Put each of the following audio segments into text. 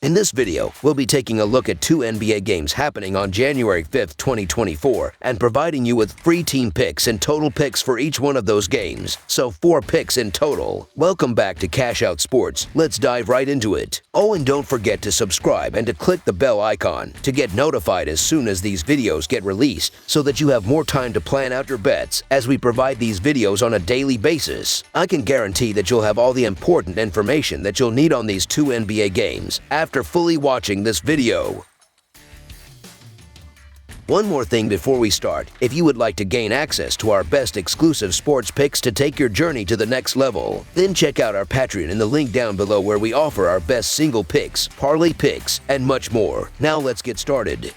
In this video, we'll be taking a look at 2 NBA games happening on January 5th, 2024, and providing you with free team picks and total picks for each one of those games, so 4 picks in total. Welcome back to Cash Out Sports. Let's dive right into it. Oh, and don't forget to subscribe and to click the bell icon to get notified as soon as these videos get released, so that you have more time to plan out your bets as we provide these videos on a daily basis. I can guarantee that you'll have all the important information that you'll need on these 2 NBA games after fully watching this video. One more thing before we start, if you would like to gain access to our best exclusive sports picks to take your journey to the next level, then check out our Patreon in the link down below where we offer our best single picks, parlay picks, and much more. Now let's get started.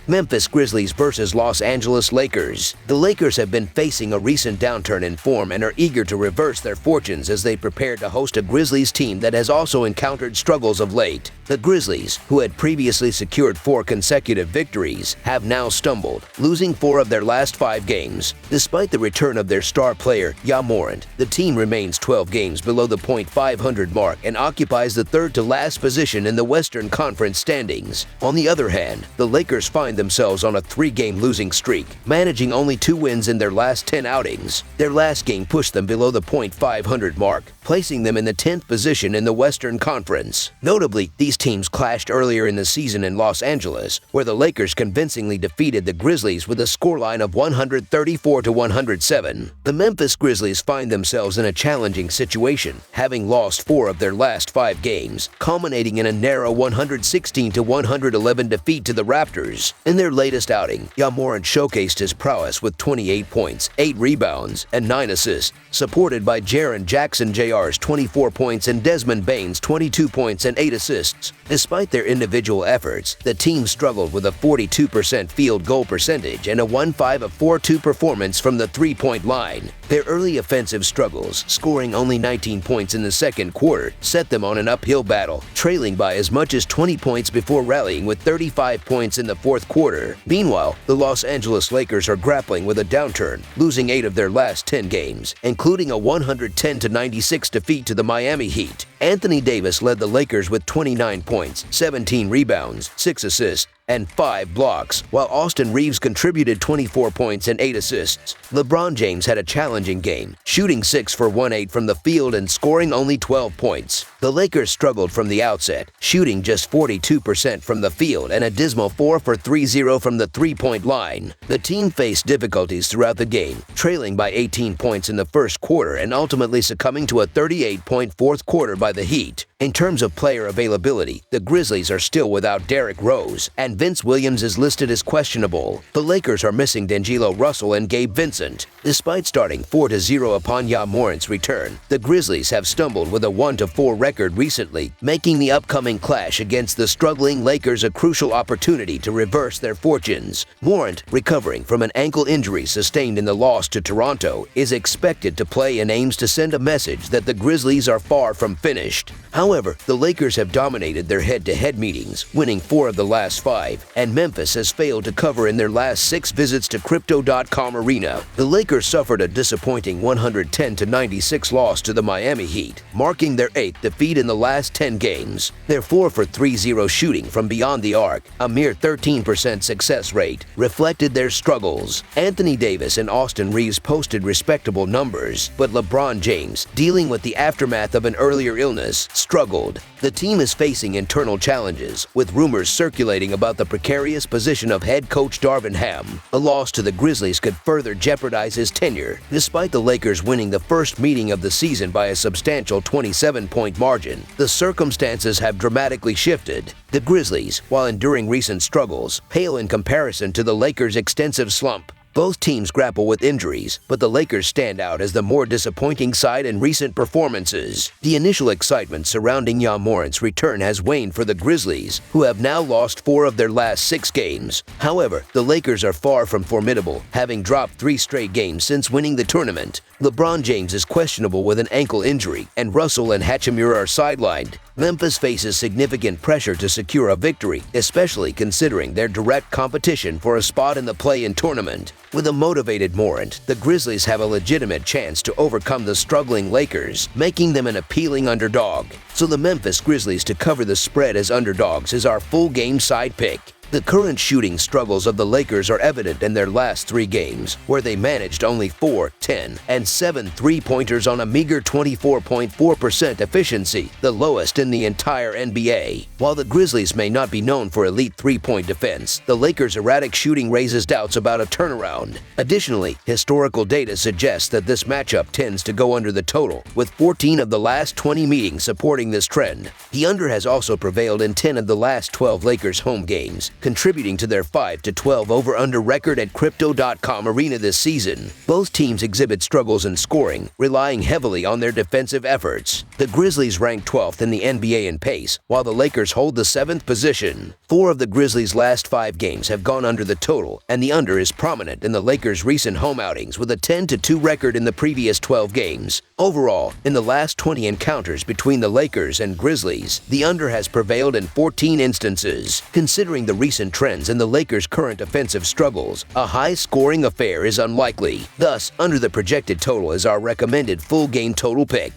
Memphis Grizzlies versus Los Angeles Lakers. The Lakers have been facing a recent downturn in form and are eager to reverse their fortunes as they prepare to host a Grizzlies team that has also encountered struggles of late. The Grizzlies, who had previously secured 4 consecutive victories, have now stumbled, losing 4 of their last 5 games. Despite the return of their star player, Ja Morant, the team remains 12 games below the .500 mark and occupies the third to last position in the Western Conference standings. On the other hand, the Lakers find themselves on a 3-game losing streak, managing only 2 wins in their last 10 outings. Their last game pushed them below the .500 mark, placing them in the 10th position in the Western Conference. Notably, these teams clashed earlier in the season in Los Angeles, where the Lakers convincingly defeated the Grizzlies with a scoreline of 134-107. The Memphis Grizzlies find themselves in a challenging situation, having lost 4 of their last 5 games, culminating in a narrow 116-111 defeat to the Raptors. In their latest outing, Ja Morant showcased his prowess with 28 points, 8 rebounds, and 9 assists, supported by Jaren Jackson Jr.'s 24 points and Desmond Bane's 22 points and 8 assists. Despite their individual efforts, the team struggled with a 42% field goal percentage and a 1-5-4-2 performance from the three-point line. Their early offensive struggles, scoring only 19 points in the second quarter, set them on an uphill battle, trailing by as much as 20 points before rallying with 35 points in the fourth quarter. Meanwhile, the Los Angeles Lakers are grappling with a downturn, losing 8 of their last 10 games, including a 110-96 defeat to the Miami Heat. Anthony Davis led the Lakers with 29 points, 17 rebounds, 6 assists, and 5 blocks, while Austin Reeves contributed 24 points and 8 assists. LeBron James had a challenging game, shooting 6 for 108 from the field and scoring only 12 points. The Lakers struggled from the outset, shooting just 42% from the field and a dismal 4 for 30 from the three-point line. The team faced difficulties throughout the game, trailing by 18 points in the first quarter and ultimately succumbing to a 38-point fourth quarter by the Heat. In terms of player availability, the Grizzlies are still without Derrick Rose, and Vince Williams is listed as questionable. The Lakers are missing D'Angelo Russell and Gabe Vincent. Despite starting 4-0 upon Ja Morant's return, the Grizzlies have stumbled with a 1-4 record recently, making the upcoming clash against the struggling Lakers a crucial opportunity to reverse their fortunes. Morant, recovering from an ankle injury sustained in the loss to Toronto, is expected to play and aims to send a message that the Grizzlies are far from finished. However, the Lakers have dominated their head-to-head meetings, winning 4 of the last 5, and Memphis has failed to cover in their last 6 visits to Crypto.com Arena. The Lakers suffered a disappointing 110-96 loss to the Miami Heat, marking their 8th defeat in the last 10 games. Their 4 for 30 shooting from beyond the arc, a mere 13% success rate, reflected their struggles. Anthony Davis and Austin Reeves posted respectable numbers, but LeBron James, dealing with the aftermath of an earlier illness, struggled. The team is facing internal challenges, with rumors circulating about the precarious position of head coach Darvin Ham. A loss to the Grizzlies could further jeopardize his tenure. Despite the Lakers winning the first meeting of the season by a substantial 27-point margin, the circumstances have dramatically shifted. The Grizzlies, while enduring recent struggles, pale in comparison to the Lakers' extensive slump. Both teams grapple with injuries, but the Lakers stand out as the more disappointing side in recent performances. The initial excitement surrounding Ja Morant's return has waned for the Grizzlies, who have now lost 4 of their last 6 games. However, the Lakers are far from formidable, having dropped 3 straight games since winning the tournament. LeBron James is questionable with an ankle injury, and Russell and Hachimura are sidelined. Memphis faces significant pressure to secure a victory, especially considering their direct competition for a spot in the play-in tournament. With a motivated Morant, the Grizzlies have a legitimate chance to overcome the struggling Lakers, making them an appealing underdog. So the Memphis Grizzlies to cover the spread as underdogs is our full game side pick. The current shooting struggles of the Lakers are evident in their last 3 games, where they managed only 4, 10, and 7 three-pointers on a meager 24.4% efficiency, the lowest in the entire NBA. While the Grizzlies may not be known for elite three-point defense, the Lakers' erratic shooting raises doubts about a turnaround. Additionally, historical data suggests that this matchup tends to go under the total, with 14 of the last 20 meetings supporting this trend. The under has also prevailed in 10 of the last 12 Lakers home games, contributing to their 5-12 over-under record at Crypto.com Arena this season. Both teams exhibit struggles in scoring, relying heavily on their defensive efforts. The Grizzlies rank 12th in the NBA in pace, while the Lakers hold the 7th position. 4 of the Grizzlies' last 5 games have gone under the total, and the under is prominent in the Lakers' recent home outings with a 10-2 record in the previous 12 games. Overall, in the last 20 encounters between the Lakers and Grizzlies, the under has prevailed in 14 instances. Considering the recent trends in the Lakers' current offensive struggles, a high-scoring affair is unlikely. Thus, under the projected total is our recommended full-game total pick.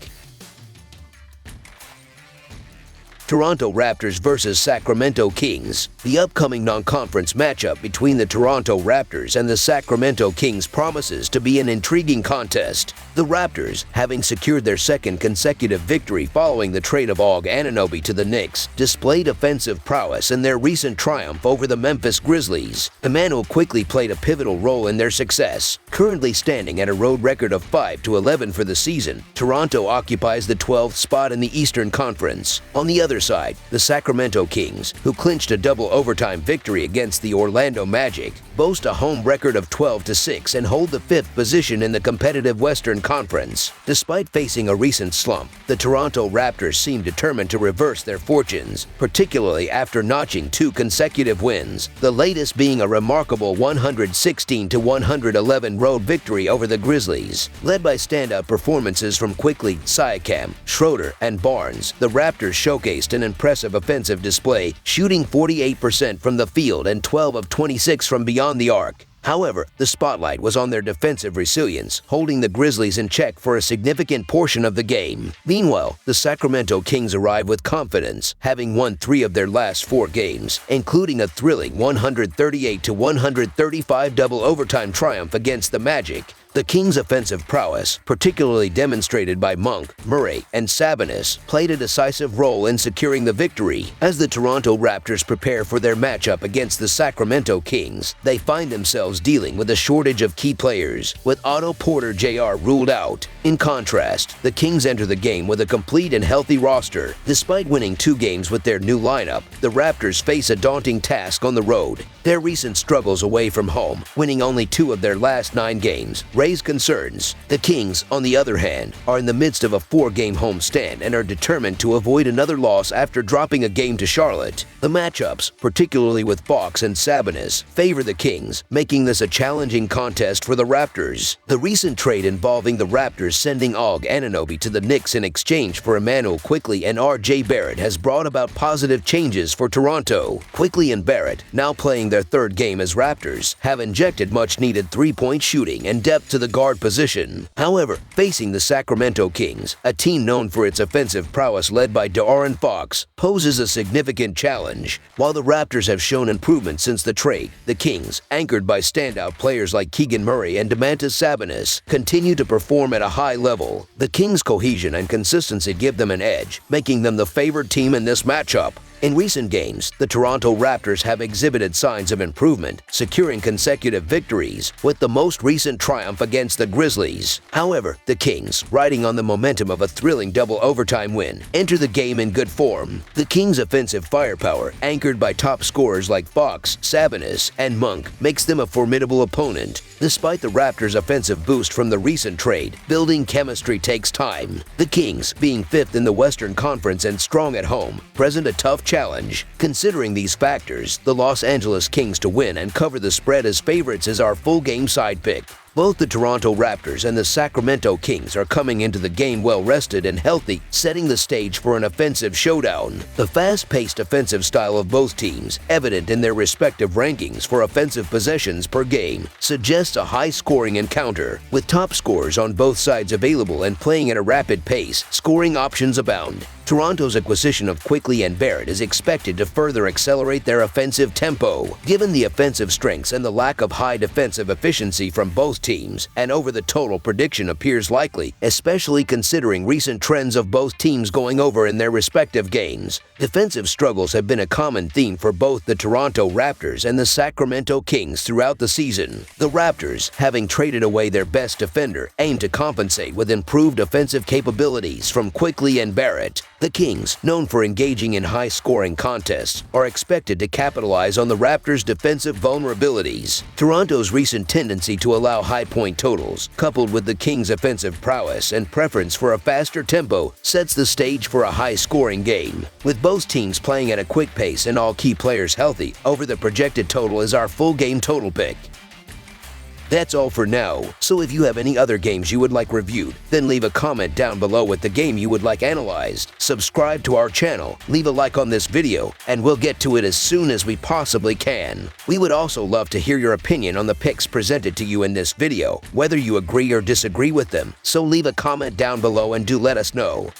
Toronto Raptors vs. Sacramento Kings. The upcoming non-conference matchup between the Toronto Raptors and the Sacramento Kings promises to be an intriguing contest. The Raptors, having secured their second consecutive victory following the trade of Anunoby to the Knicks, displayed offensive prowess in their recent triumph over the Memphis Grizzlies. The man who quickly played a pivotal role in their success. Currently standing at a road record of 5-11 for the season, Toronto occupies the 12th spot in the Eastern Conference. On the other side, the Sacramento Kings, who clinched a double overtime victory against the Orlando Magic, boast a home record of 12-6 and hold the 5th position in the competitive Western Conference. Despite facing a recent slump, the Toronto Raptors seem determined to reverse their fortunes, particularly after notching 2 consecutive wins, the latest being a remarkable 116-111 road victory over the Grizzlies. Led by standout performances from Quickly, Siakam, Schroeder, and Barnes, the Raptors showcased an impressive offensive display, shooting 48% from the field and 12 of 26 from beyond the arc. However, the spotlight was on their defensive resilience, holding the Grizzlies in check for a significant portion of the game. Meanwhile, the Sacramento Kings arrived with confidence, having won 3 of their last 4 games, including a thrilling 138-135 double overtime triumph against the Magic. The Kings' offensive prowess, particularly demonstrated by Monk, Murray, and Sabonis, played a decisive role in securing the victory. As the Toronto Raptors prepare for their matchup against the Sacramento Kings, they find themselves dealing with a shortage of key players, with Otto Porter Jr. ruled out. In contrast, the Kings enter the game with a complete and healthy roster. Despite winning 2 games with their new lineup, the Raptors face a daunting task on the road. Their recent struggles away from home, winning only 2 of their last 9 games, raise concerns. The Kings, on the other hand, are in the midst of a 4-game homestand and are determined to avoid another loss after dropping a game to Charlotte. The matchups, particularly with Fox and Sabonis, favor the Kings, making this a challenging contest for the Raptors. The recent trade involving the Raptors sending Anunoby to the Knicks in exchange for Emmanuel Quickley and R.J. Barrett has brought about positive changes for Toronto. Quickley and Barrett, now playing their 3rd game as Raptors, have injected much-needed three-point shooting and depth to the guard position. However, facing the Sacramento Kings, a team known for its offensive prowess led by De'Aaron Fox, poses a significant challenge. While the Raptors have shown improvement since the trade, the Kings, anchored by standout players like Keegan Murray and Domantas Sabonis, continue to perform at a high level. The Kings' cohesion and consistency give them an edge, making them the favored team in this matchup. In recent games, the Toronto Raptors have exhibited signs of improvement, securing consecutive victories, with the most recent triumph against the Grizzlies. However, the Kings, riding on the momentum of a thrilling double overtime win, enter the game in good form. The Kings' offensive firepower, anchored by top scorers like Fox, Sabonis, and Monk, makes them a formidable opponent. Despite the Raptors' offensive boost from the recent trade, building chemistry takes time. The Kings, being 5th in the Western Conference and strong at home, present a tough challenge. Considering these factors, the Los Angeles Kings to win and cover the spread as favorites is our full game side pick. Both the Toronto Raptors and the Sacramento Kings are coming into the game well-rested and healthy, setting the stage for an offensive showdown. The fast-paced offensive style of both teams, evident in their respective rankings for offensive possessions per game, suggests a high-scoring encounter. With top scorers on both sides available and playing at a rapid pace, scoring options abound. Toronto's acquisition of Quickley and Barrett is expected to further accelerate their offensive tempo. Given the offensive strengths and the lack of high defensive efficiency from both teams, an over-the-total prediction appears likely, especially considering recent trends of both teams going over in their respective games. Defensive struggles have been a common theme for both the Toronto Raptors and the Sacramento Kings throughout the season. The Raptors, having traded away their best defender, aim to compensate with improved offensive capabilities from Quickley and Barrett. The Kings, known for engaging in high-scoring contests, are expected to capitalize on the Raptors' defensive vulnerabilities. Toronto's recent tendency to allow high-point totals, coupled with the Kings' offensive prowess and preference for a faster tempo, sets the stage for a high-scoring game. With both teams playing at a quick pace and all key players healthy, over the projected total is our full game total pick. That's all for now, so if you have any other games you would like reviewed, then leave a comment down below with the game you would like analyzed. Subscribe to our channel, leave a like on this video, and we'll get to it as soon as we possibly can. We would also love to hear your opinion on the picks presented to you in this video, whether you agree or disagree with them, so leave a comment down below and do let us know.